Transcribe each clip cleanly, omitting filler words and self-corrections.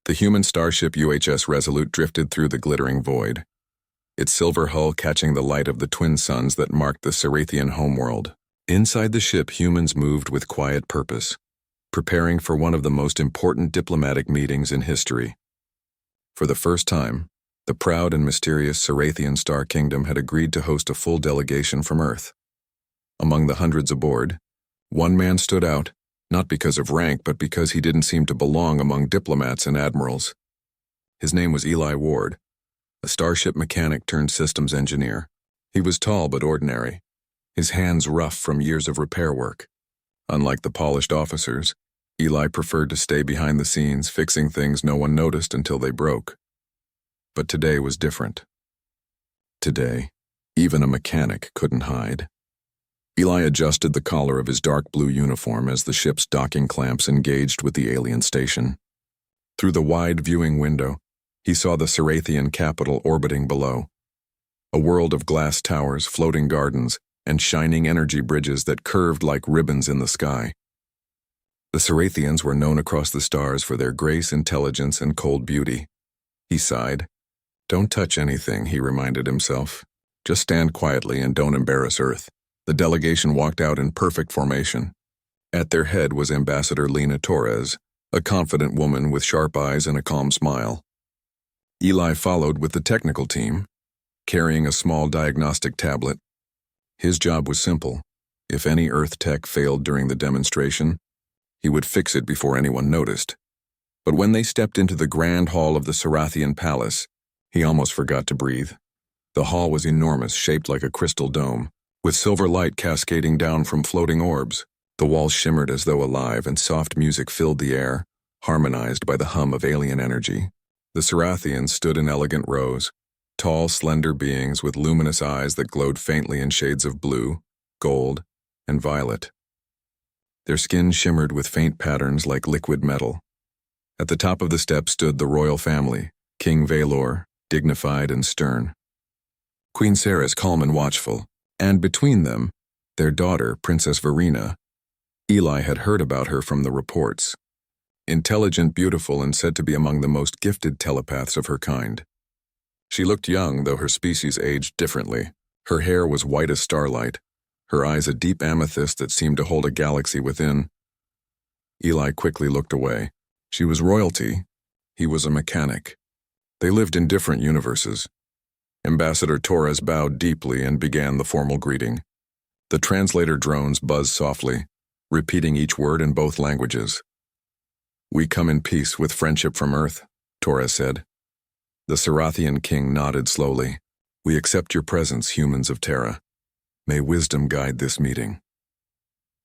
The human starship UHS Resolute drifted through the glittering void, its silver hull catching the light of the twin suns that marked the Cerathian homeworld. Inside the ship, humans moved with quiet purpose, preparing for one of the most important diplomatic meetings in history. For the first time, the proud and mysterious Cerathian Star Kingdom had agreed to host a full delegation from Earth. Among the hundreds aboard, one man stood out, not because of rank but because he didn't seem to belong among diplomats and admirals. His name was Eli Ward, a starship mechanic turned systems engineer. He was tall but ordinary, his hands rough from years of repair work. Unlike the polished officers, Eli preferred to stay behind the scenes, fixing things no one noticed until they broke. But today was different. Today, even a mechanic couldn't hide. Eli adjusted the collar of his dark blue uniform as the ship's docking clamps engaged with the alien station. Through the wide viewing window, he saw the Cerathian capital orbiting below. A world of glass towers, floating gardens, and shining energy bridges that curved like ribbons in the sky. The Cerathians were known across the stars for their grace, intelligence, and cold beauty. He sighed. "Don't touch anything," he reminded himself. "Just stand quietly and don't embarrass Earth." The delegation walked out in perfect formation. At their head was Ambassador Lena Torres, a confident woman with sharp eyes and a calm smile. Eli followed with the technical team, carrying a small diagnostic tablet. His job was simple. If any Earth tech failed during the demonstration, he would fix it before anyone noticed. But when they stepped into the grand hall of the Cerathian palace, he almost forgot to breathe. The hall was enormous, shaped like a crystal dome, with silver light cascading down from floating orbs. The walls shimmered as though alive, and soft music filled the air, harmonized by the hum of alien energy. The Cerathians stood in elegant rows, tall, slender beings with luminous eyes that glowed faintly in shades of blue, gold, and violet. Their skin shimmered with faint patterns like liquid metal. At the top of the steps stood the royal family, King Valor, dignified and stern, Queen Sarah's calm and watchful, and between them, their daughter, Princess Verena. Eli had heard about her from the reports. Intelligent, beautiful, and said to be among the most gifted telepaths of her kind. She looked young, though her species aged differently. Her hair was white as starlight, her eyes a deep amethyst that seemed to hold a galaxy within. Eli quickly looked away. She was royalty. He was a mechanic. They lived in different universes. Ambassador Torres bowed deeply and began the formal greeting. The translator drones buzzed softly, repeating each word in both languages. "We come in peace with friendship from Earth," Torres said. The Cerathian king nodded slowly. "We accept your presence, humans of Terra. May wisdom guide this meeting."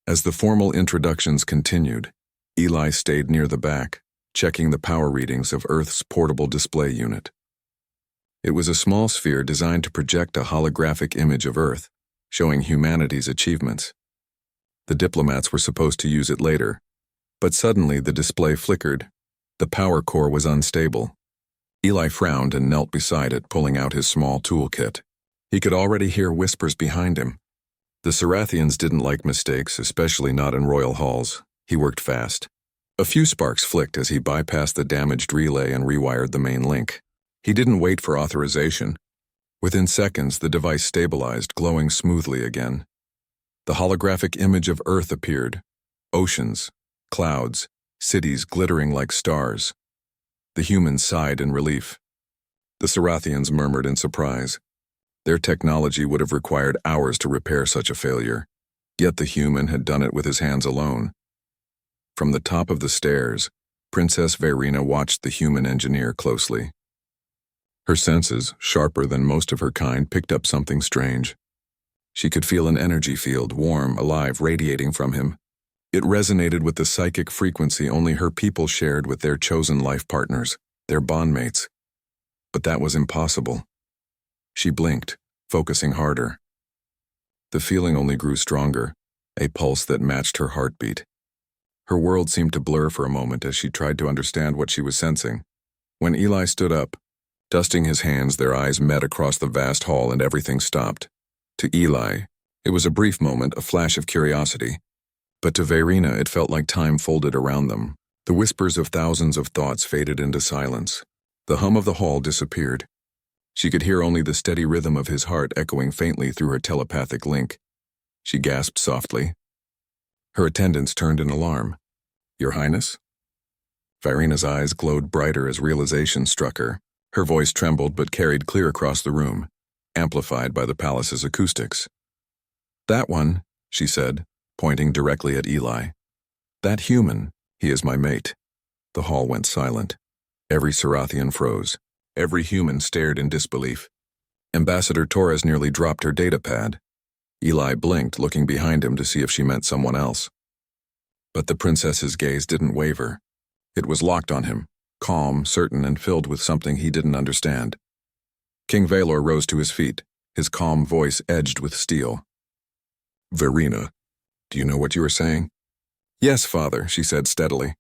As the formal introductions continued, Eli stayed near the back, checking the power readings of Earth's portable display unit. It was a small sphere designed to project a holographic image of Earth, showing humanity's achievements. The diplomats were supposed to use it later, but suddenly the display flickered. The power core was unstable. Eli frowned and knelt beside it, pulling out his small toolkit. He could already hear whispers behind him. The Cerathians didn't like mistakes, especially not in royal halls. He worked fast. A few sparks flicked as he bypassed the damaged relay and rewired the main link. He didn't wait for authorization. Within seconds, the device stabilized, glowing smoothly again. The holographic image of Earth appeared. Oceans, clouds, cities glittering like stars. The humans sighed in relief. The Cerathians murmured in surprise. Their technology would have required hours to repair such a failure, yet the human had done it with his hands alone. From the top of the stairs, Princess Verena watched the human engineer closely. Her senses, sharper than most of her kind, picked up something strange. She could feel an energy field, warm, alive, radiating from him. It resonated with the psychic frequency only her people shared with their chosen life partners, their bondmates. But that was impossible. She blinked, focusing harder. The feeling only grew stronger, a pulse that matched her heartbeat. Her world seemed to blur for a moment as she tried to understand what she was sensing. When Eli stood up, dusting his hands, their eyes met across the vast hall and everything stopped. To Eli, it was a brief moment, a flash of curiosity. But to Verena, it felt like time folded around them. The whispers of thousands of thoughts faded into silence. The hum of the hall disappeared. She could hear only the steady rhythm of his heart echoing faintly through her telepathic link. She gasped softly. Her attendants turned in alarm. "Your Highness?" Virina's eyes glowed brighter as realization struck her. Her voice trembled but carried clear across the room, amplified by the palace's acoustics. "That one," she said, pointing directly at Eli. "That human, he is my mate." The hall went silent. Every Sarathian froze. Every human stared in disbelief. Ambassador Torres nearly dropped her datapad. Eli blinked, looking behind him to see if she meant someone else. But the princess's gaze didn't waver. It was locked on him, calm, certain, and filled with something he didn't understand. King Valor rose to his feet, his calm voice edged with steel. "Virina, do you know what you are saying?" "Yes, father," she said steadily.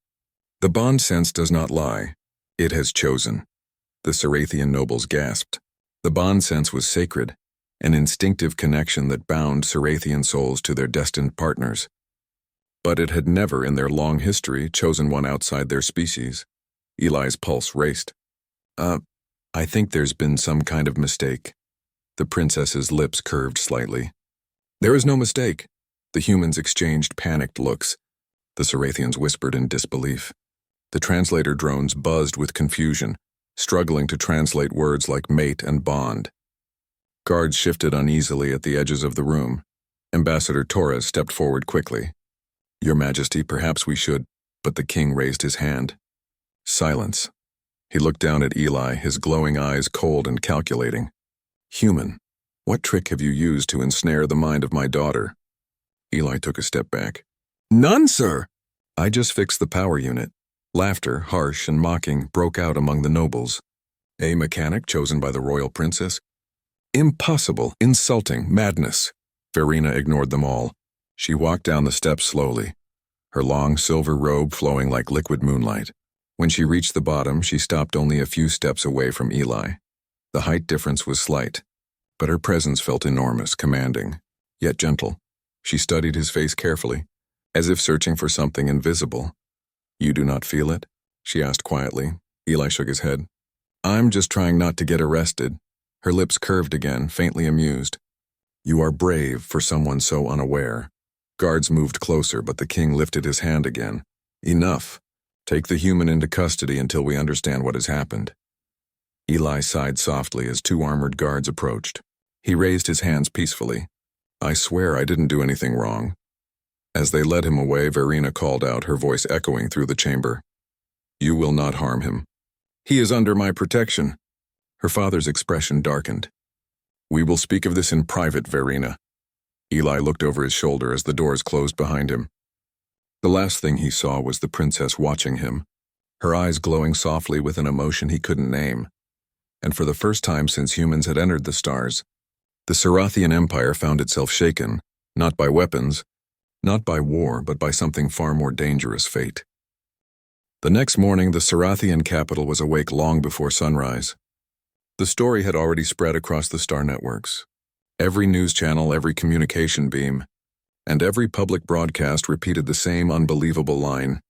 "The bond sense does not lie. It has chosen." The Sarathian nobles gasped. The bond sense was sacred, an instinctive connection that bound Sarathian souls to their destined partners. But it had never, in their long history, chosen one outside their species. Eli's pulse raced. I think there's been some kind of mistake." The princess's lips curved slightly. "There is no mistake." The humans exchanged panicked looks. The Sarathians whispered in disbelief. The translator drones buzzed with confusion, struggling to translate words like mate and bond. Guards shifted uneasily at the edges of the room. Ambassador Torres stepped forward quickly. "Your Majesty, perhaps we should," but the king raised his hand. Silence. He looked down at Eli, his glowing eyes cold and calculating. "Human, what trick have you used to ensnare the mind of my daughter?" Eli took a step back. "None, sir." "I just fixed the power unit." Laughter, harsh and mocking, broke out among the nobles. "A mechanic chosen by the royal princess? Impossible, insulting, madness." Virina ignored them all. She walked down the steps slowly, her long silver robe flowing like liquid moonlight. When she reached the bottom, she stopped only a few steps away from Eli. The height difference was slight, but her presence felt enormous, commanding, yet gentle. She studied his face carefully, as if searching for something invisible. "You do not feel it?" she asked quietly. Eli shook his head. "I'm just trying not to get arrested." Her lips curved again, faintly amused. "You are brave for someone so unaware." Guards moved closer, but the king lifted his hand again. "Enough. Take the human into custody until we understand what has happened." Eli sighed softly as two armored guards approached. He raised his hands peacefully. "I swear I didn't do anything wrong." As they led him away, Virina called out, her voice echoing through the chamber. "You will not harm him. He is under my protection." Her father's expression darkened. "We will speak of this in private, Virina." Eli looked over his shoulder as the doors closed behind him. The last thing he saw was the princess watching him, her eyes glowing softly with an emotion he couldn't name. And for the first time since humans had entered the stars, the Sarathian Empire found itself shaken, not by weapons, not by war, but by something far more dangerous, fate. The next morning, the Sarathian capital was awake long before sunrise. The story had already spread across the star networks. Every news channel, every communication beam, and every public broadcast repeated the same unbelievable line: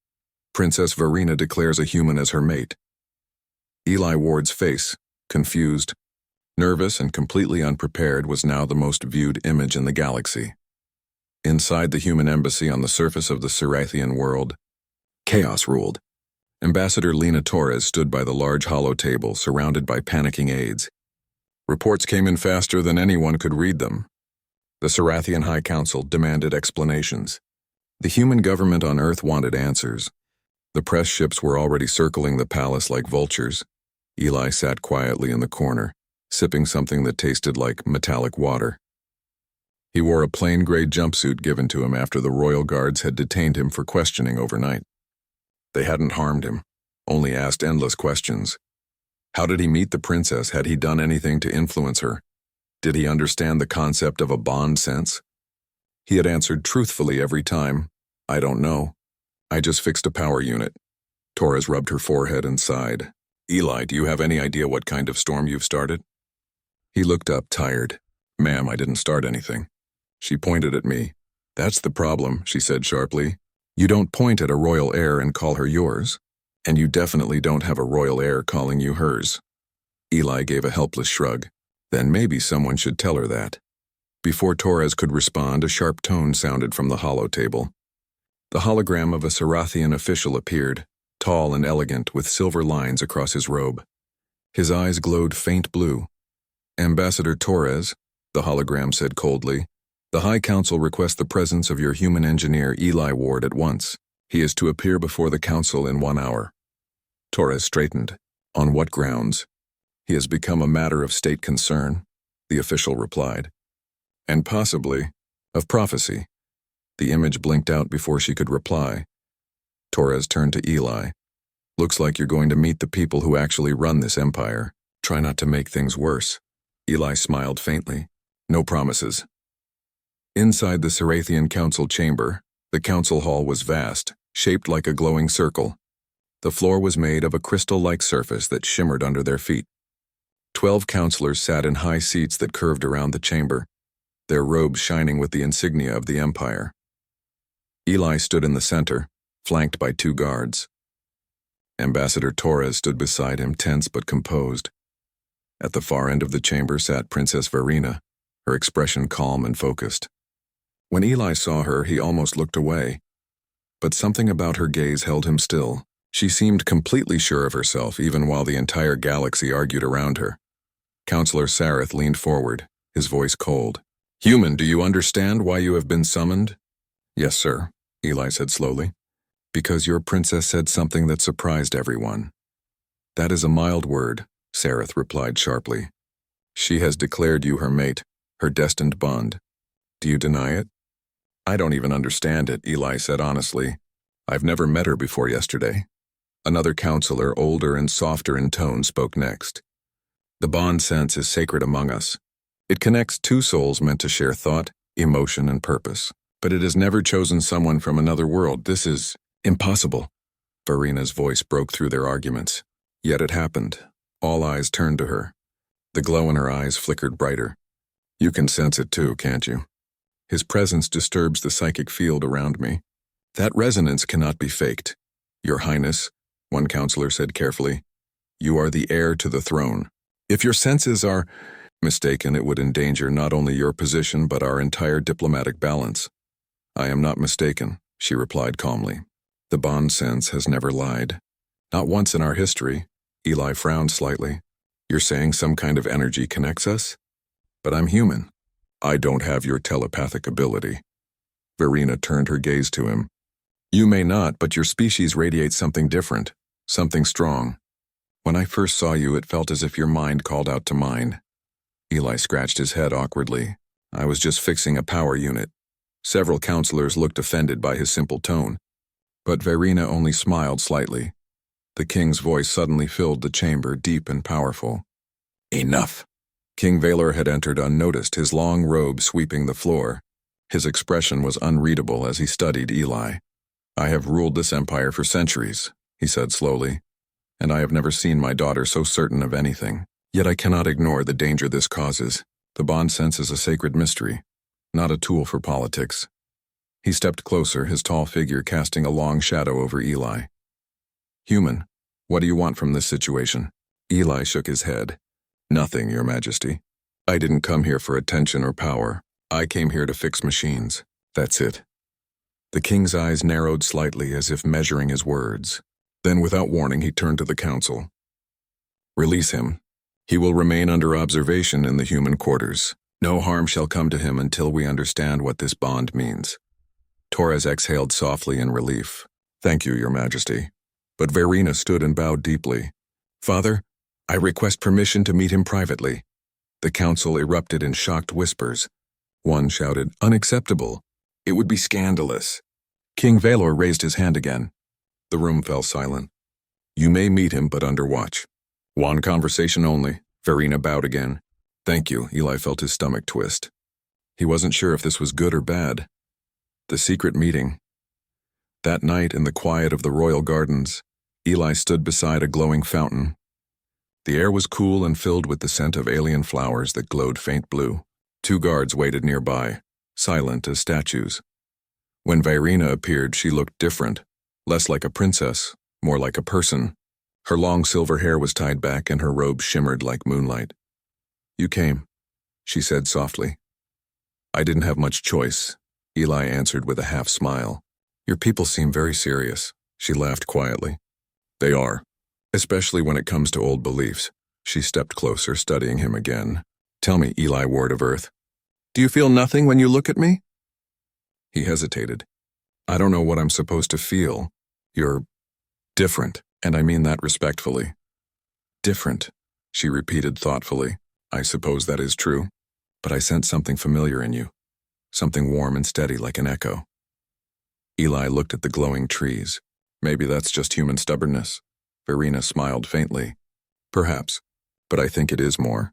"Princess Virina declares a human as her mate." Eli Ward's face, confused, nervous, and completely unprepared, was now the most viewed image in the galaxy. Inside the human embassy on the surface of the Sarathian world, chaos ruled. Ambassador Lena Torres stood by the large hollow table, surrounded by panicking aides. Reports came in faster than anyone could read them. The Sarathian High Council demanded explanations. The human government on Earth wanted answers. The press ships were already circling the palace like vultures. Eli sat quietly in the corner, sipping something that tasted like metallic water. He wore a plain gray jumpsuit given to him after the royal guards had detained him for questioning overnight. They hadn't harmed him, only asked endless questions. How did he meet the princess? Had he done anything to influence her? Did he understand the concept of a bond sense? He had answered truthfully every time, "I don't know. I just fixed a power unit." Torres rubbed her forehead and sighed. "Eli, do you have any idea what kind of storm you've started?" He looked up, tired. "Ma'am, I didn't start anything." She pointed at me. "That's the problem," she said sharply. You don't point at a royal heir and call her yours, and you definitely don't have a royal heir calling you hers. Eli gave a helpless shrug. Then maybe someone should tell her that. Before Torres could respond, a sharp tone sounded from the holotable. The hologram of a Sarathian official appeared, tall and elegant, with silver lines across his robe. His eyes glowed faint blue. Ambassador Torres, the hologram said coldly, the High Council requests the presence of your human engineer Eli Ward at once. He is to appear before the Council in 1 hour. Torres straightened. On what grounds? He has become a matter of state concern, the official replied. And possibly, of prophecy. The image blinked out before she could reply. Torres turned to Eli. Looks like you're going to meet the people who actually run this empire. Try not to make things worse. Eli smiled faintly. No promises. Inside the Sarathian Council chamber, the council hall was vast, shaped like a glowing circle. The floor was made of a crystal-like surface that shimmered under their feet. 12 councillors sat in high seats that curved around the chamber, their robes shining with the insignia of the empire. Eli stood in the center, flanked by 2 guards. Ambassador Torres stood beside him, tense but composed. At the far end of the chamber sat Princess Verena, her expression calm and focused. When Eli saw her, he almost looked away. But something about her gaze held him still. She seemed completely sure of herself, even while the entire galaxy argued around her. Counselor Sareth leaned forward, his voice cold. Human, do you understand why you have been summoned? Yes, sir, Eli said slowly. Because your princess said something that surprised everyone. That is a mild word, Sareth replied sharply. She has declared you her mate, her destined bond. Do you deny it? I don't even understand it, Eli said honestly. I've never met her before yesterday. Another counselor, older and softer in tone, spoke next. The bond sense is sacred among us. It connects 2 souls meant to share thought, emotion, and purpose. But it has never chosen someone from another world. This is impossible. Verena's voice broke through their arguments. Yet it happened. All eyes turned to her. The glow in her eyes flickered brighter. You can sense it too, can't you? His presence disturbs the psychic field around me. That resonance cannot be faked. Your Highness, one counselor said carefully, you are the heir to the throne. If your senses are mistaken, it would endanger not only your position but our entire diplomatic balance. I am not mistaken, she replied calmly. The bond sense has never lied. Not once in our history. Eli frowned slightly. You're saying some kind of energy connects us? But I'm human. I don't have your telepathic ability. Verena turned her gaze to him. You may not, but your species radiates something different, something strong. When I first saw you, it felt as if your mind called out to mine. Eli scratched his head awkwardly. I was just fixing a power unit. Several counselors looked offended by his simple tone, but Verena only smiled slightly. The king's voice suddenly filled the chamber, deep and powerful. Enough. King Valor had entered unnoticed, his long robe sweeping the floor. His expression was unreadable as he studied Eli. I have ruled this empire for centuries, he said slowly, and I have never seen my daughter so certain of anything. Yet I cannot ignore the danger this causes. The bond sense is a sacred mystery, not a tool for politics. He stepped closer, his tall figure casting a long shadow over Eli. Human, what do you want from this situation? Eli shook his head. Nothing, Your Majesty. I didn't come here for attention or power. I came here to fix machines. That's it. The king's eyes narrowed slightly as if measuring his words. Then without warning he turned to the council. Release him. He will remain under observation in the human quarters. No harm shall come to him until we understand what this bond means. Torres exhaled softly in relief. Thank you, Your Majesty. But Verena stood and bowed deeply. Father, I request permission to meet him privately. The council erupted in shocked whispers. One shouted, unacceptable. It would be scandalous. King Valor raised his hand again. The room fell silent. You may meet him, but under watch. One conversation only. Verena bowed again. Thank you, Eli felt his stomach twist. He wasn't sure if this was good or bad. The secret meeting. That night in the quiet of the royal gardens, Eli stood beside a glowing fountain. The air was cool and filled with the scent of alien flowers that glowed faint blue. 2 guards waited nearby, silent as statues. When Vairina appeared, she looked different, less like a princess, more like a person. Her long silver hair was tied back and her robe shimmered like moonlight. "You came," she said softly. "I didn't have much choice," Eli answered with a half smile. "Your people seem very serious," she laughed quietly. "They are, especially when it comes to old beliefs." She stepped closer, studying him again. "Tell me, Eli Ward of Earth, do you feel nothing when you look at me?" He hesitated. "I don't know what I'm supposed to feel. You're different, and I mean that respectfully." "Different," she repeated thoughtfully. "I suppose that is true, but I sense something familiar in you, something warm and steady like an echo." Eli looked at the glowing trees. "Maybe that's just human stubbornness." Verena smiled faintly. "Perhaps, but I think it is more."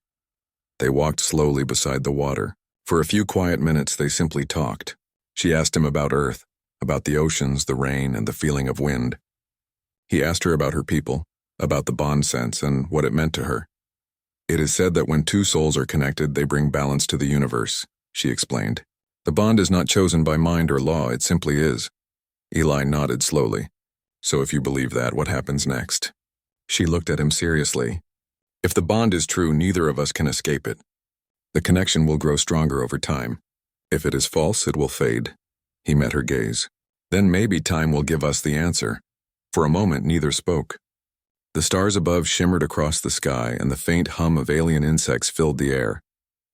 They walked slowly beside the water. For a few quiet minutes they simply talked. She asked him about Earth, about the oceans, the rain, and the feeling of wind. He asked her about her people, about the bond sense and what it meant to her. "It is said that when two souls are connected, they bring balance to the universe," she explained. "The bond is not chosen by mind or law, it simply is." Eli nodded slowly. "So if you believe that, what happens next?" She looked at him seriously. "If the bond is true, neither of us can escape it. The connection will grow stronger over time. If it is false, it will fade." He met her gaze. "Then maybe time will give us the answer." For a moment, neither spoke. The stars above shimmered across the sky, and the faint hum of alien insects filled the air.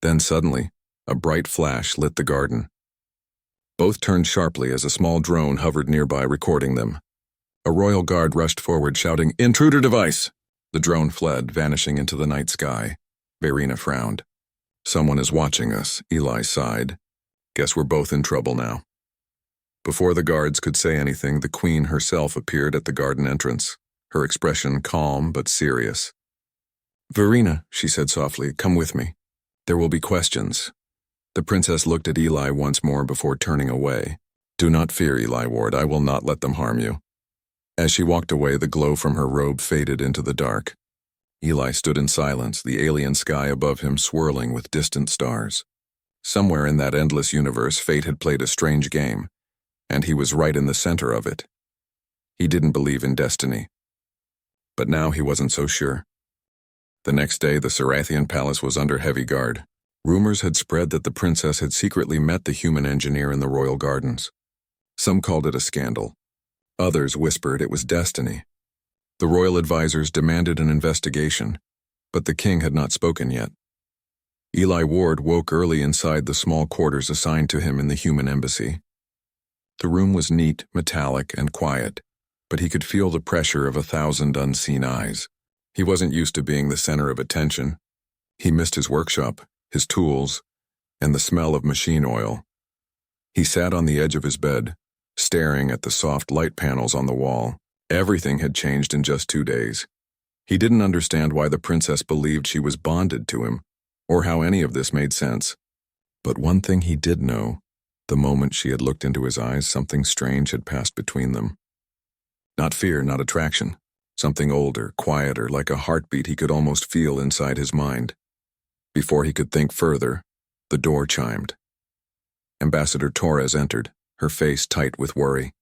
Then suddenly, a bright flash lit the garden. Both turned sharply as a small drone hovered nearby, recording them. A royal guard rushed forward, shouting, "Intruder device!" The drone fled, vanishing into the night sky. Verena frowned. "Someone is watching us," Eli sighed. "Guess we're both in trouble now." Before the guards could say anything, the queen herself appeared at the garden entrance, her expression calm but serious. "Verena," she said softly, "come with me. There will be questions." The princess looked at Eli once more before turning away. "Do not fear, Eli Ward, I will not let them harm you." As she walked away, the glow from her robe faded into the dark. Eli stood in silence, the alien sky above him swirling with distant stars. Somewhere in that endless universe, fate had played a strange game, and he was right in the center of it. He didn't believe in destiny. But now he wasn't so sure. The next day, the Sarathian palace was under heavy guard. Rumors had spread that the princess had secretly met the human engineer in the royal gardens. Some called it a scandal. Others whispered it was destiny. The royal advisors demanded an investigation, but the king had not spoken yet. Eli Ward woke early inside the small quarters assigned to him in the human embassy. The room was neat, metallic, and quiet, but he could feel the pressure of 1,000 unseen eyes. He wasn't used to being the center of attention. He missed his workshop, his tools, and the smell of machine oil. He sat on the edge of his bed, staring at the soft light panels on the wall. Everything had changed in just 2 days. He didn't understand why the princess believed she was bonded to him, or how any of this made sense. But one thing he did know: the moment she had looked into his eyes, something strange had passed between them. Not fear, not attraction. Something older, quieter, like a heartbeat he could almost feel inside his mind. Before he could think further, the door chimed. Ambassador Torres entered, her face tight with worry.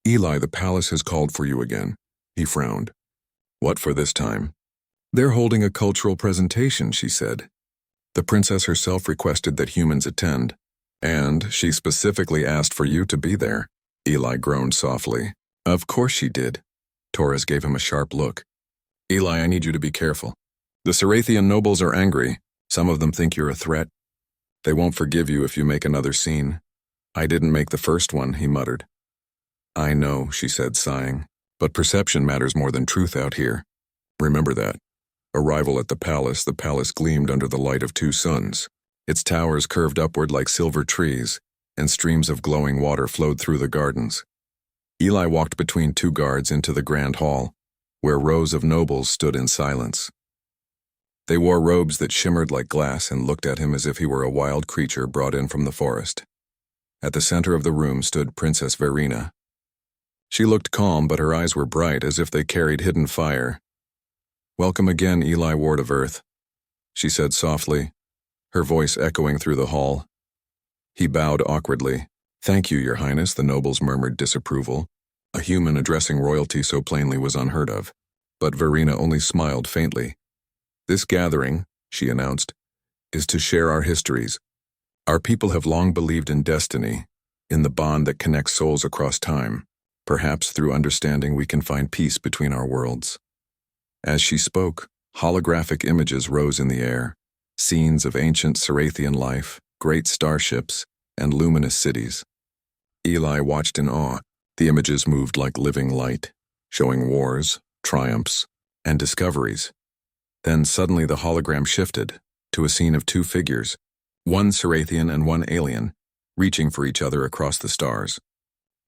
"Eli, the palace has called for you again." He frowned. "What for this time?" "They're holding a cultural presentation," she said. "The princess herself requested that humans attend, and she specifically asked for you to be there." Eli groaned softly. "Of course she did." Torres gave him a sharp look. "Eli, I need you to be careful. The Sarathian nobles are angry. Some of them think you're a threat. They won't forgive you if you make another scene." "I didn't make the first one," he muttered. "I know," she said, sighing, "but perception matters more than truth out here. Remember that." Arrival at the palace gleamed under the light of 2 suns. Its towers curved upward like silver trees, and streams of glowing water flowed through the gardens. Eli walked between 2 guards into the grand hall, where rows of nobles stood in silence. They wore robes that shimmered like glass and looked at him as if he were a wild creature brought in from the forest. At the center of the room stood Princess Verena. She looked calm, but her eyes were bright, as if they carried hidden fire. "Welcome again, Eli Ward of Earth," she said softly, her voice echoing through the hall. He bowed awkwardly. "Thank you, Your Highness," the nobles murmured disapproval. A human addressing royalty so plainly was unheard of. But Verena only smiled faintly. "This gathering," she announced, "is to share our histories. Our people have long believed in destiny, in the bond that connects souls across time. Perhaps through understanding we can find peace between our worlds." As she spoke, holographic images rose in the air, scenes of ancient Cirathian life, great starships, and luminous cities. Eli watched in awe. The images moved like living light, showing wars, triumphs, and discoveries. Then suddenly the hologram shifted to a scene of two figures, one Cirathian and one alien, reaching for each other across the stars.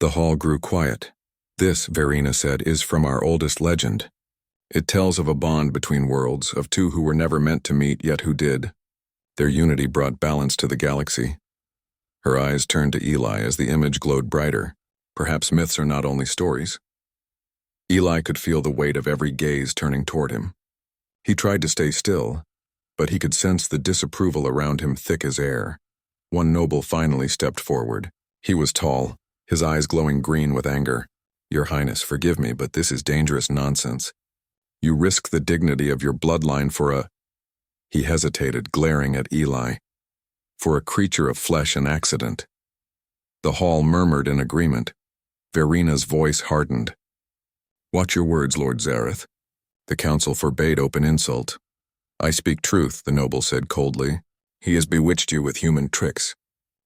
The hall grew quiet. "This," Verena said, "is from our oldest legend. It tells of a bond between worlds, of two who were never meant to meet, yet who did. Their unity brought balance to the galaxy." Her eyes turned to Eli as the image glowed brighter. Perhaps myths are not only stories. Eli could feel the weight of every gaze turning toward him. He tried to stay still, but he could sense the disapproval around him thick as air. One noble finally stepped forward. He was tall, his eyes glowing green with anger. "Your Highness, forgive me, but this is dangerous nonsense. You risk the dignity of your bloodline for a—" He hesitated, glaring at Eli. "For a creature of flesh and accident." The hall murmured in agreement. Verena's voice hardened. "Watch your words, Lord Zareth." The council forbade open insult. "I speak truth," the noble said coldly. "He has bewitched you with human tricks.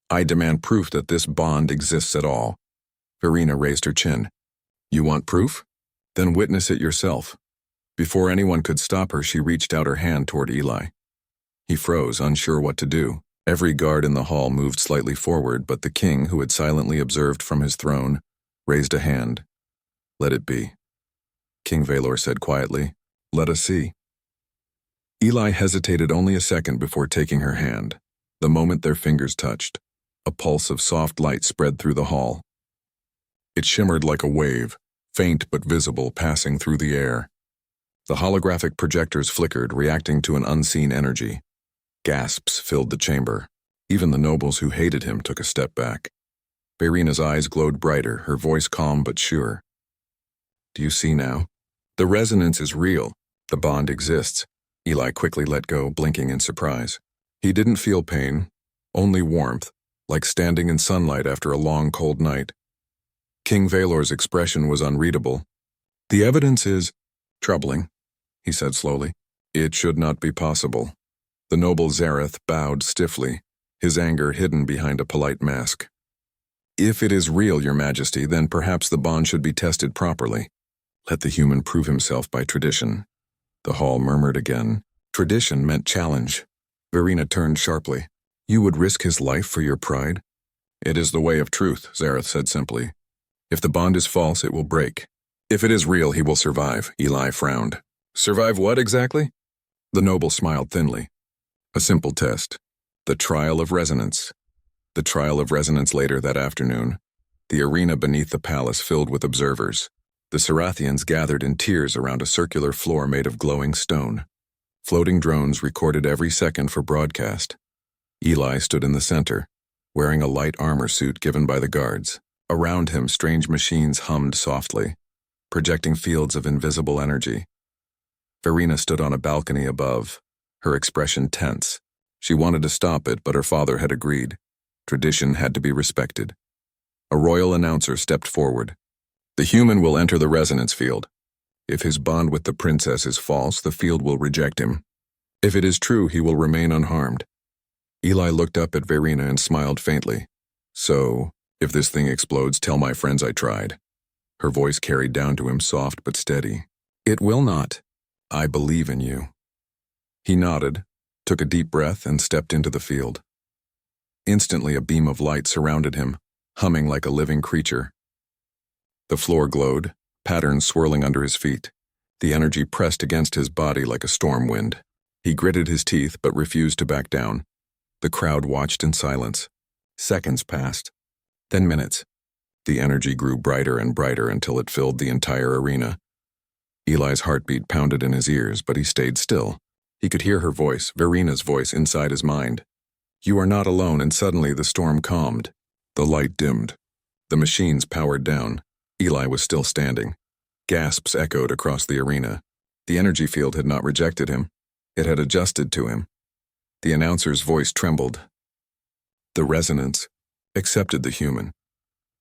I demand proof that this bond exists at all." Verena raised her chin. "You want proof? Then witness it yourself." Before anyone could stop her, she reached out her hand toward Eli. He froze, unsure what to do. Every guard in the hall moved slightly forward, but the king, who had silently observed from his throne, raised a hand. "Let it be." King Valor said quietly, "Let us see." Eli hesitated only a second before taking her hand. The moment their fingers touched, a pulse of soft light spread through the hall. It shimmered like a wave, faint but visible, passing through the air. The holographic projectors flickered, reacting to an unseen energy. Gasps filled the chamber. Even the nobles who hated him took a step back. Verena's eyes glowed brighter, her voice calm but sure. "Do you see now? The resonance is real. The bond exists." Eli quickly let go, blinking in surprise. He didn't feel pain, only warmth, like standing in sunlight after a long, cold night. King Valor's expression was unreadable. "The evidence is troubling," he said slowly. "It should not be possible." The noble Zareth bowed stiffly, his anger hidden behind a polite mask. "If it is real, Your Majesty, then perhaps the bond should be tested properly. Let the human prove himself by tradition." The hall murmured again. Tradition meant challenge. Verena turned sharply. "You would risk his life for your pride?" "It is the way of truth," Zareth said simply. "If the bond is false, it will break. If it is real, he will survive." Eli frowned. "Survive what exactly?" The noble smiled thinly. "A simple test. The trial of resonance." The trial of resonance later that afternoon. The arena beneath the palace filled with observers. The Cirathians gathered in tiers around a circular floor made of glowing stone. Floating drones recorded every second for broadcast. Eli stood in the center, wearing a light armor suit given by the guards. Around him, strange machines hummed softly, projecting fields of invisible energy. Verena stood on a balcony above, her expression tense. She wanted to stop it, but her father had agreed. Tradition had to be respected. A royal announcer stepped forward. "The human will enter the resonance field. If his bond with the princess is false, the field will reject him. If it is true, he will remain unharmed." Eli looked up at Verena and smiled faintly. "So, if this thing explodes, tell my friends I tried." Her voice carried down to him, soft but steady. "It will not. I believe in you." He nodded, took a deep breath, and stepped into the field. Instantly, a beam of light surrounded him, humming like a living creature. The floor glowed, patterns swirling under his feet. The energy pressed against his body like a storm wind. He gritted his teeth but refused to back down. The crowd watched in silence. Seconds passed, then minutes. The energy grew brighter and brighter until it filled the entire arena. Eli's heartbeat pounded in his ears, but he stayed still. He could hear her voice, Verena's voice, inside his mind. "You are not alone," and suddenly the storm calmed. The light dimmed. The machines powered down. Eli was still standing. Gasps echoed across the arena. The energy field had not rejected him. It had adjusted to him. The announcer's voice trembled. The resonance accepted the human.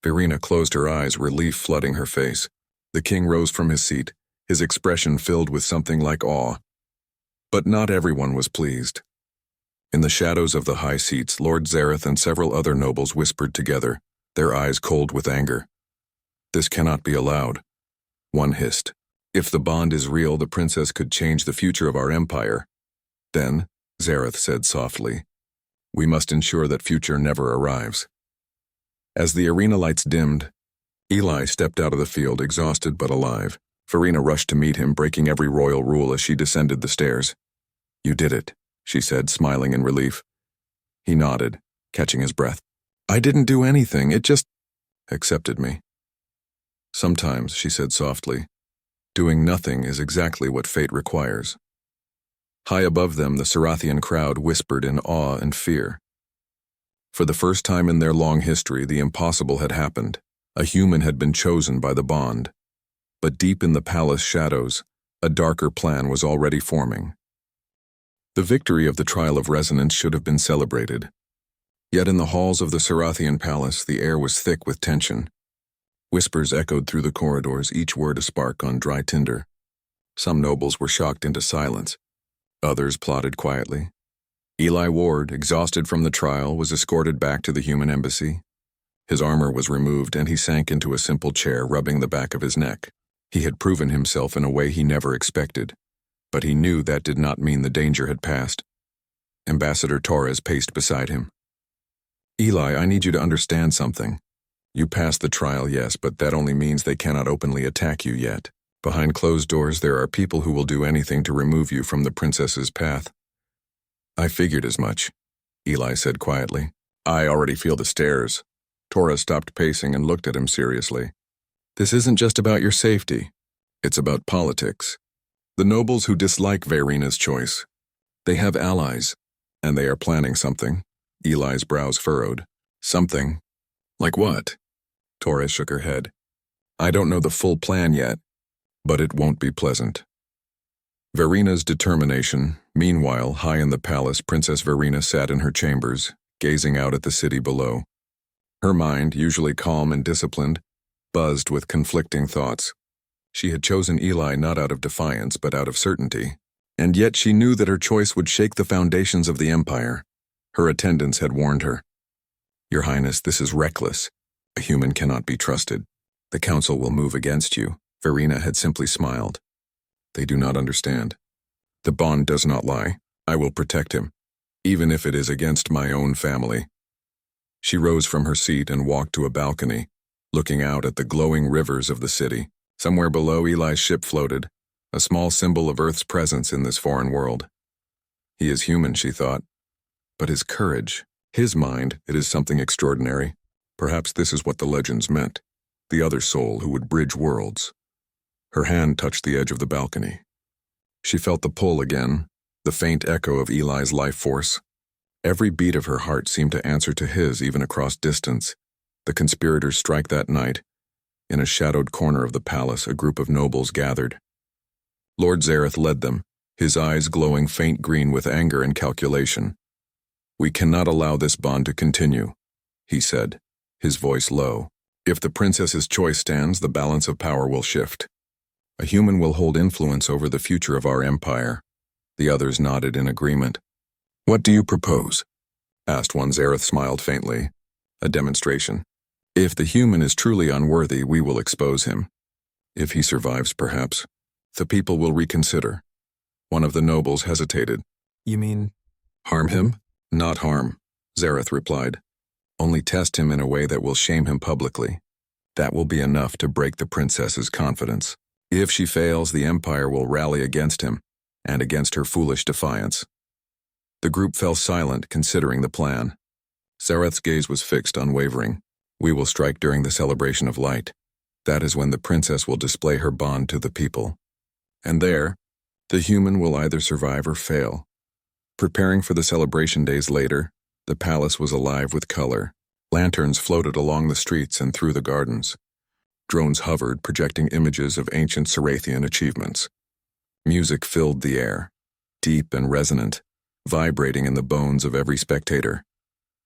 Verena closed her eyes, relief flooding her face. The king rose from his seat, his expression filled with something like awe. But not everyone was pleased. In the shadows of the high seats, Lord Zareth and several other nobles whispered together, their eyes cold with anger. "This cannot be allowed." One hissed, "If the bond is real, the princess could change the future of our empire." Then, Zareth said softly, "We must ensure that future never arrives." As the arena lights dimmed, Eli stepped out of the field, exhausted but alive. Verena rushed to meet him, breaking every royal rule as she descended the stairs. "You did it," she said, smiling in relief. He nodded, catching his breath. "I didn't do anything, it just accepted me." "Sometimes," she said softly, "doing nothing is exactly what fate requires." High above them, the Sarathian crowd whispered in awe and fear. For the first time in their long history, the impossible had happened. A human had been chosen by the bond. But deep in the palace shadows, a darker plan was already forming. The victory of the trial of resonance should have been celebrated. Yet in the halls of the Sarathian palace, the air was thick with tension. Whispers echoed through the corridors, each word a spark on dry tinder. Some nobles were shocked into silence. Others plotted quietly. Eli Ward, exhausted from the trial, was escorted back to the human embassy. His armor was removed and he sank into a simple chair, rubbing the back of his neck. He had proven himself in a way he never expected, but he knew that did not mean the danger had passed. Ambassador Torres paced beside him. "Eli, I need you to understand something. You passed the trial, yes, but that only means they cannot openly attack you yet. Behind closed doors, there are people who will do anything to remove you from the princess's path." "I figured as much," Eli said quietly. "I already feel the stares." Torres stopped pacing and looked at him seriously. "This isn't just about your safety. It's about politics. The nobles who dislike Verena's choice, they have allies, and they are planning something." Eli's brows furrowed. "Something? Like what?" Torres shook her head. "I don't know the full plan yet, but it won't be pleasant." Verena's determination. Meanwhile, high in the palace, Princess Verena sat in her chambers, gazing out at the city below. Her mind, usually calm and disciplined, buzzed with conflicting thoughts. She had chosen Eli not out of defiance, but out of certainty. And yet she knew that her choice would shake the foundations of the empire. Her attendants had warned her. "Your Highness, this is reckless. A human cannot be trusted. The council will move against you." Verena had simply smiled. "They do not understand. The bond does not lie. I will protect him, even if it is against my own family." She rose from her seat and walked to a balcony, looking out at the glowing rivers of the city. Somewhere below, Eli's ship floated, a small symbol of Earth's presence in this foreign world. He is human, she thought, but his courage, his mind, it is something extraordinary. Perhaps this is what the legends meant, the other soul who would bridge worlds. Her hand touched the edge of the balcony. She felt the pull again, the faint echo of Eli's life force. Every beat of her heart seemed to answer to his, even across distance. The conspirators strike that night. In a shadowed corner of the palace, a group of nobles gathered. Lord Zareth led them, his eyes glowing faint green with anger and calculation. "We cannot allow this bond to continue," he said, his voice low. "If the princess's choice stands, the balance of power will shift. A human will hold influence over the future of our empire." The others nodded in agreement. "What do you propose?" asked one. Zareth smiled faintly. "A demonstration. If the human is truly unworthy, we will expose him. If he survives, perhaps, the people will reconsider." One of the nobles hesitated. "You mean harm him?" "Not harm," Zareth replied. "Only test him in a way that will shame him publicly. That will be enough to break the princess's confidence. If she fails, the empire will rally against him, and against her foolish defiance." The group fell silent, considering the plan. Zareth's gaze was fixed, unwavering. "We will strike during the celebration of light. That is when the princess will display her bond to the people. And there, the human will either survive or fail." Preparing for the celebration days later, the palace was alive with color. Lanterns floated along the streets and through the gardens. Drones hovered, projecting images of ancient Cirathian achievements. Music filled the air, deep and resonant, vibrating in the bones of every spectator.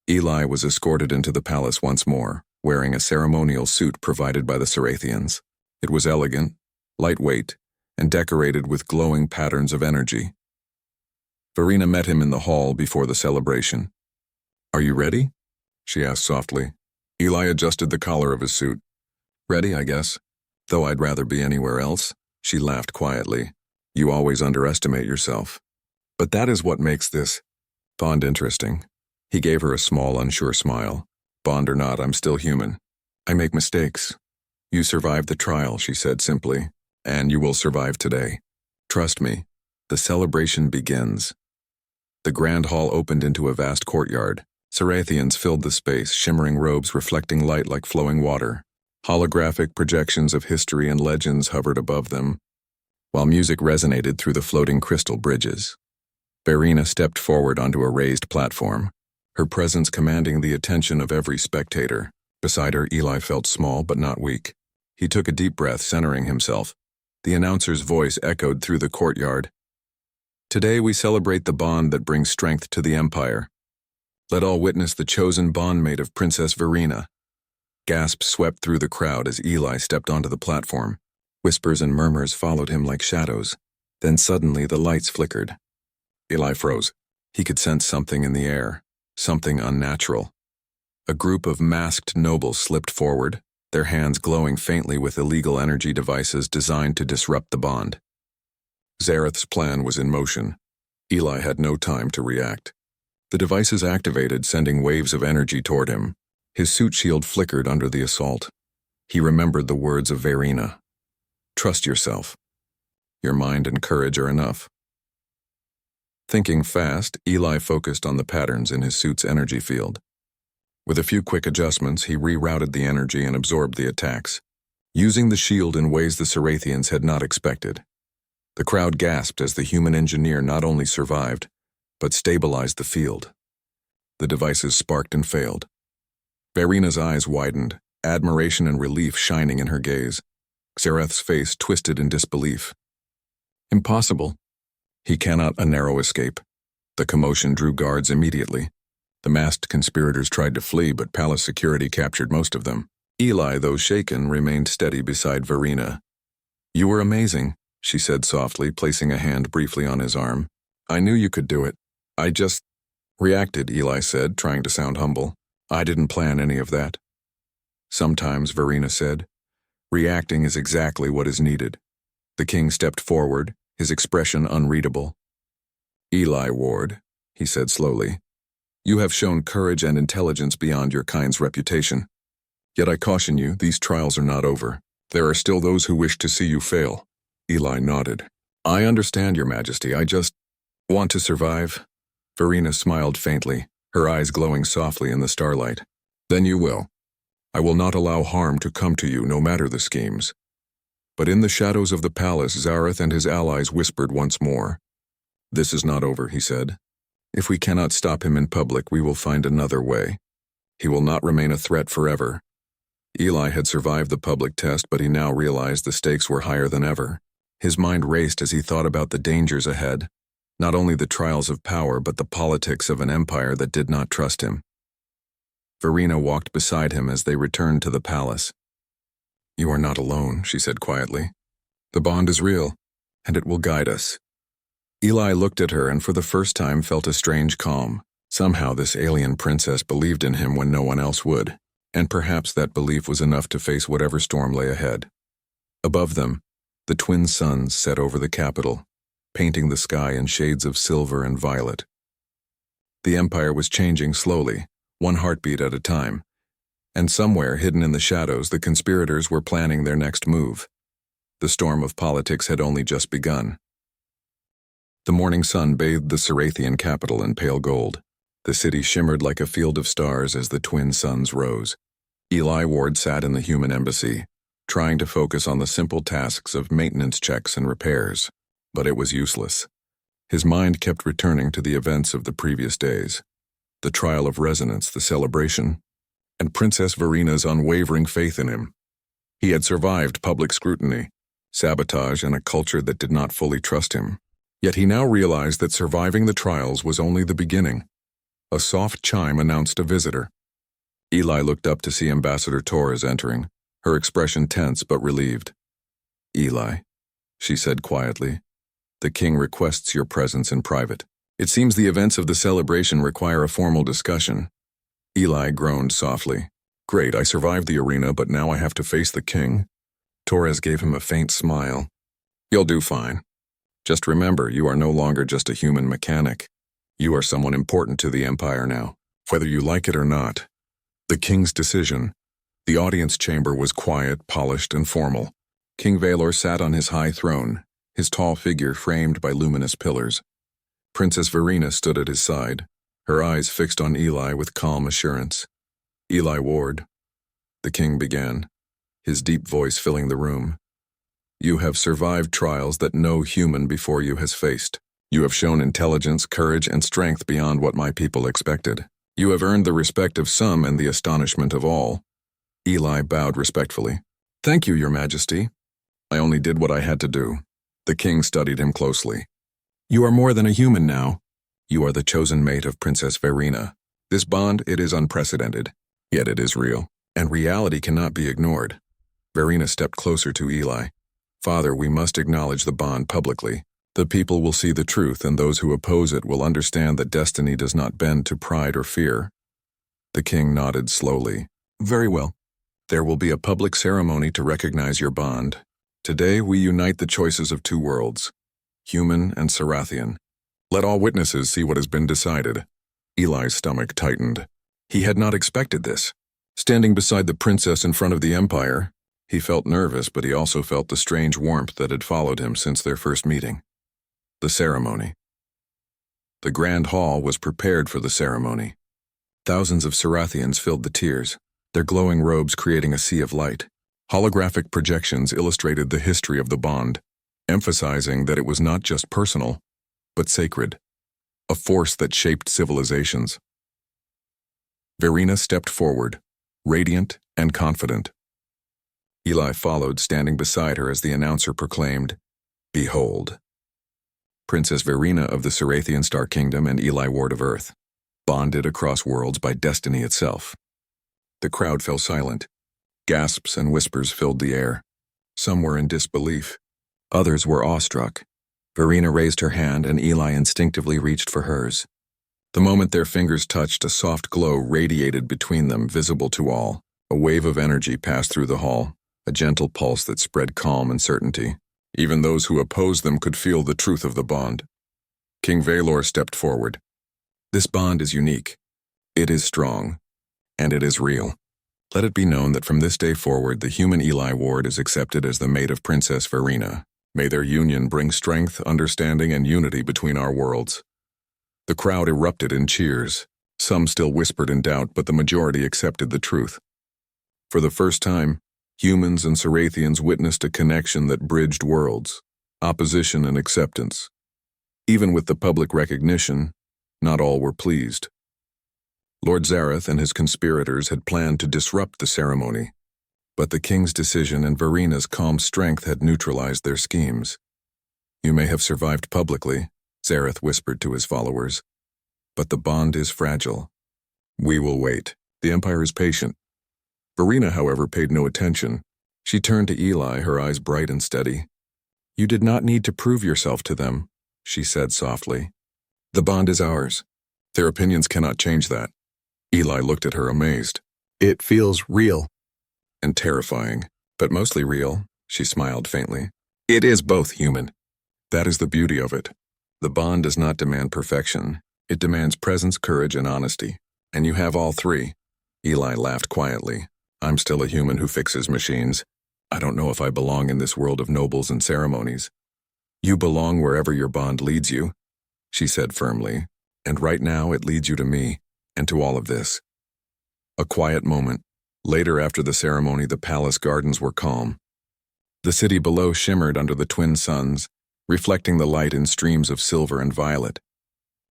Eli was escorted into the palace once more, wearing a ceremonial suit provided by the Cirathians. It was elegant, lightweight, and decorated with glowing patterns of energy. Verena met him in the hall before the celebration. "Are you ready?" she asked softly. Eli adjusted the collar of his suit. "Ready, I guess. Though I'd rather be anywhere else." She laughed quietly. "You always underestimate yourself. But that is what makes this bond interesting." He gave her a small, unsure smile. "Bond or not, I'm still human. I make mistakes. You survived the trial," she said simply, "and you will survive today. Trust me. The celebration begins." The grand hall opened into a vast courtyard. Cirathians filled the space, shimmering robes reflecting light like flowing water. Holographic projections of history and legends hovered above them, while music resonated through the floating crystal bridges. Verena stepped forward onto a raised platform, her presence commanding the attention of every spectator. Beside her, Eli felt small but not weak. He took a deep breath, centering himself. The announcer's voice echoed through the courtyard. "Today we celebrate the bond that brings strength to the Empire. Let all witness the chosen bondmate of Princess Verena." Gasps swept through the crowd as Eli stepped onto the platform. Whispers and murmurs followed him like shadows. Then suddenly the lights flickered. Eli froze. He could sense something in the air, something unnatural. A group of masked nobles slipped forward, their hands glowing faintly with illegal energy devices designed to disrupt the bond. Zareth's plan was in motion. Eli had no time to react. The devices activated, sending waves of energy toward him. His suit shield flickered under the assault. He remembered the words of Verena. "Trust yourself. Your mind and courage are enough." Thinking fast, Eli focused on the patterns in his suit's energy field. With a few quick adjustments, he rerouted the energy and absorbed the attacks, using the shield in ways the Cirathians had not expected. The crowd gasped as the human engineer not only survived, but stabilized the field. The devices sparked and failed. Verena's eyes widened, admiration and relief shining in her gaze. Zareth's face twisted in disbelief. "Impossible. He cannot a narrow escape." The commotion drew guards immediately. The masked conspirators tried to flee, but palace security captured most of them. Eli, though shaken, remained steady beside Verena. "You were amazing," she said softly, placing a hand briefly on his arm. "I knew you could do it. I just reacted," Eli said, trying to sound humble. "I didn't plan any of that." "Sometimes," Verena said, "reacting is exactly what is needed." The king stepped forward, his expression unreadable. "Eli Ward," he said slowly, "you have shown courage and intelligence beyond your kind's reputation. Yet I caution you, these trials are not over. There are still those who wish to see you fail." Eli nodded. "I understand, Your Majesty. I just want to survive." Verena smiled faintly, her eyes glowing softly in the starlight. "Then you will. I will not allow harm to come to you, no matter the schemes." But in the shadows of the palace, Zareth and his allies whispered once more. "This is not over," he said. "If we cannot stop him in public, we will find another way. He will not remain a threat forever." Eli had survived the public test, but he now realized the stakes were higher than ever. His mind raced as he thought about the dangers ahead, not only the trials of power, but the politics of an empire that did not trust him. Verena walked beside him as they returned to the palace. "You are not alone," she said quietly. "The bond is real, and it will guide us." Eli looked at her and for the first time felt a strange calm. Somehow this alien princess believed in him when no one else would, and perhaps that belief was enough to face whatever storm lay ahead. Above them, the twin suns set over the capital, painting the sky in shades of silver and violet. The empire was changing slowly, one heartbeat at a time, and somewhere hidden in the shadows the conspirators were planning their next move. The storm of politics had only just begun. The morning sun bathed the Cirathian capital in pale gold. The city shimmered like a field of stars as the twin suns rose. Eli Ward sat in the human embassy, trying to focus on the simple tasks of maintenance checks and repairs, but it was useless. His mind kept returning to the events of the previous days. The trial of resonance, the celebration, and Princess Verina's unwavering faith in him. He had survived public scrutiny, sabotage, and a culture that did not fully trust him. Yet he now realized that surviving the trials was only the beginning. A soft chime announced a visitor. Eli looked up to see Ambassador Torres entering, her expression tense but relieved. "Eli," she said quietly, "the king requests your presence in private. It seems the events of the celebration require a formal discussion." Eli groaned softly. "Great, I survived the arena, but now I have to face the king." Torres gave him a faint smile. "You'll do fine. Just remember, you are no longer just a human mechanic. You are someone important to the Empire now, whether you like it or not." The king's decision. The audience chamber was quiet, polished, and formal. King Valor sat on his high throne, his tall figure framed by luminous pillars. Princess Verina stood at his side, her eyes fixed on Eli with calm assurance. "Eli Ward," the king began, his deep voice filling the room. "You have survived trials that no human before you has faced. You have shown intelligence, courage, and strength beyond what my people expected. You have earned the respect of some and the astonishment of all." Eli bowed respectfully. "Thank you, Your Majesty. I only did what I had to do." The king studied him closely. "You are more than a human now. You are the chosen mate of Princess Verina. This bond, it is unprecedented, yet it is real, and reality cannot be ignored." Verina stepped closer to Eli. "Father, we must acknowledge the bond publicly. The people will see the truth, and those who oppose it will understand that destiny does not bend to pride or fear." The king nodded slowly. "Very well. There will be a public ceremony to recognize your bond. Today we unite the choices of two worlds, human and Sarathian. Let all witnesses see what has been decided." Eli's stomach tightened. He had not expected this. Standing beside the princess in front of the Empire, he felt nervous, but he also felt the strange warmth that had followed him since their first meeting. The ceremony. The grand hall was prepared for the ceremony. Thousands of Sarathians filled the tiers, their glowing robes creating a sea of light. Holographic projections illustrated the history of the bond, emphasizing that it was not just personal, but sacred, a force that shaped civilizations. Verina stepped forward, radiant and confident. Eli followed, standing beside her as the announcer proclaimed, "Behold, Princess Verina of the Sarathian Star Kingdom and Eli Ward of Earth, bonded across worlds by destiny itself." The crowd fell silent. Gasps and whispers filled the air. Some were in disbelief. Others were awestruck. Verina raised her hand, and Eli instinctively reached for hers. The moment their fingers touched, a soft glow radiated between them, visible to all. A wave of energy passed through the hall, a gentle pulse that spread calm and certainty. Even those who opposed them could feel the truth of the bond. King Valor stepped forward. "This bond is unique. It is strong, and it is real. Let it be known that from this day forward, the human Eli Ward is accepted as the mate of Princess Verina. May their union bring strength, understanding, and unity between our worlds." The crowd erupted in cheers. Some still whispered in doubt, but the majority accepted the truth. For the first time, humans and Sarathians witnessed a connection that bridged worlds, opposition and acceptance. Even with the public recognition, not all were pleased. Lord Zareth and his conspirators had planned to disrupt the ceremony, but the king's decision and Verina's calm strength had neutralized their schemes. "You may have survived publicly," Zareth whispered to his followers, "but the bond is fragile. We will wait. The Empire is patient." Verina, however, paid no attention. She turned to Eli, her eyes bright and steady. "You did not need to prove yourself to them," she said softly. "The bond is ours. Their opinions cannot change that." Eli looked at her amazed. "It feels real." "And terrifying, but mostly real," she smiled faintly. "It is both human. That is the beauty of it. The bond does not demand perfection. It demands presence, courage, and honesty. And you have all three." Eli laughed quietly. "I'm still a human who fixes machines. I don't know if I belong in this world of nobles and ceremonies." "You belong wherever your bond leads you," she said firmly. "And right now it leads you to me, and to all of this." A quiet moment. Later, after the ceremony, the palace gardens were calm. The city below shimmered under the twin suns, reflecting the light in streams of silver and violet.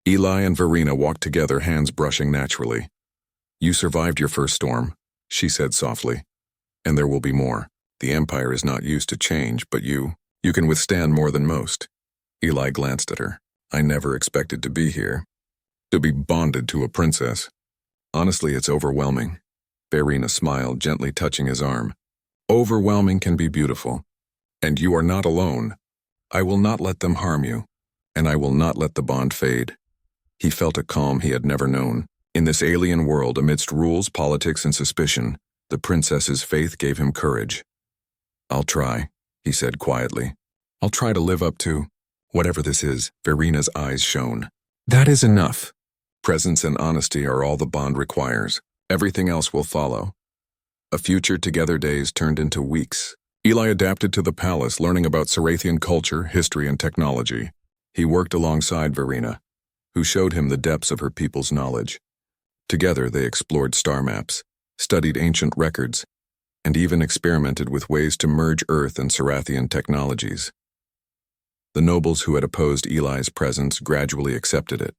Eli and Verina walked together, hands brushing naturally. You survived your first storm, she said softly. And there will be more. The Empire is not used to change, but you can withstand more than most. Eli glanced at her. I never expected to be here. To be bonded to a princess. Honestly, it's overwhelming. Verena smiled, gently touching his arm. Overwhelming can be beautiful. And you are not alone. I will not let them harm you, and I will not let the bond fade. He felt a calm he had never known. In this alien world, amidst rules, politics, and suspicion, the princess's faith gave him courage. I'll try, he said quietly. I'll try to live up to whatever this is. Verena's eyes shone. That is enough. Presence and honesty are all the bond requires. Everything else will follow. A future together days turned into weeks. Eli adapted to the palace, learning about Cirathian culture, history, and technology. He worked alongside Verena, who showed him the depths of her people's knowledge. Together they explored star maps, studied ancient records, and even experimented with ways to merge Earth and Cirathian technologies. The nobles who had opposed Eli's presence gradually accepted it.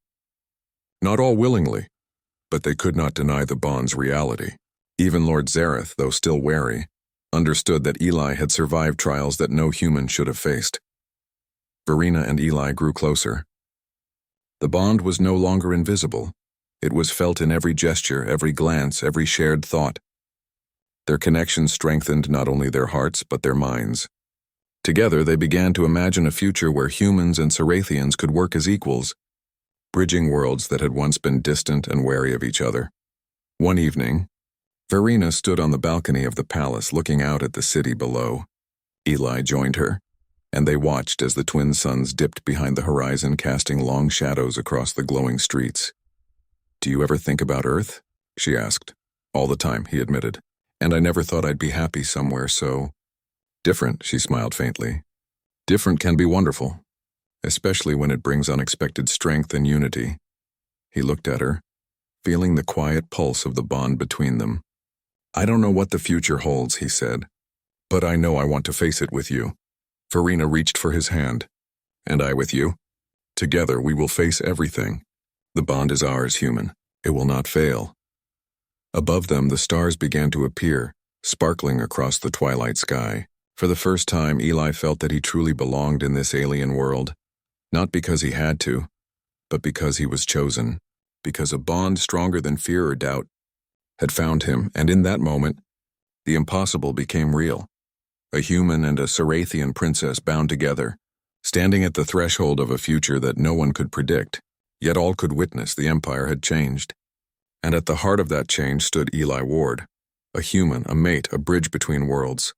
Not all willingly, but they could not deny the bond's reality. Even Lord Zareth, though still wary, understood that Eli had survived trials that no human should have faced. Verena and Eli grew closer. The bond was no longer invisible. It was felt in every gesture, every glance, every shared thought. Their connection strengthened not only their hearts, but their minds. Together, they began to imagine a future where humans and Cirathians could work as equals, bridging worlds that had once been distant and wary of each other. One evening, Verena stood on the balcony of the palace looking out at the city below. Eli joined her, and they watched as the twin suns dipped behind the horizon, casting long shadows across the glowing streets. Do you ever think about Earth? She asked. All the time, he admitted. And I never thought I'd be happy somewhere so different, she smiled faintly. Different can be wonderful, especially when it brings unexpected strength and unity. He looked at her, feeling the quiet pulse of the bond between them. I don't know what the future holds, he said, but I know I want to face it with you. Verena reached for his hand. And I with you. Together we will face everything. The bond is ours, human. It will not fail. Above them, the stars began to appear, sparkling across the twilight sky. For the first time, Eli felt that he truly belonged in this alien world. Not because he had to, but because he was chosen. Because a bond stronger than fear or doubt had found him, and in that moment, the impossible became real. A human and a Cirathian princess bound together, standing at the threshold of a future that no one could predict, yet all could witness. The Empire had changed. And at the heart of that change stood Eli Ward, a human, a mate, a bridge between worlds.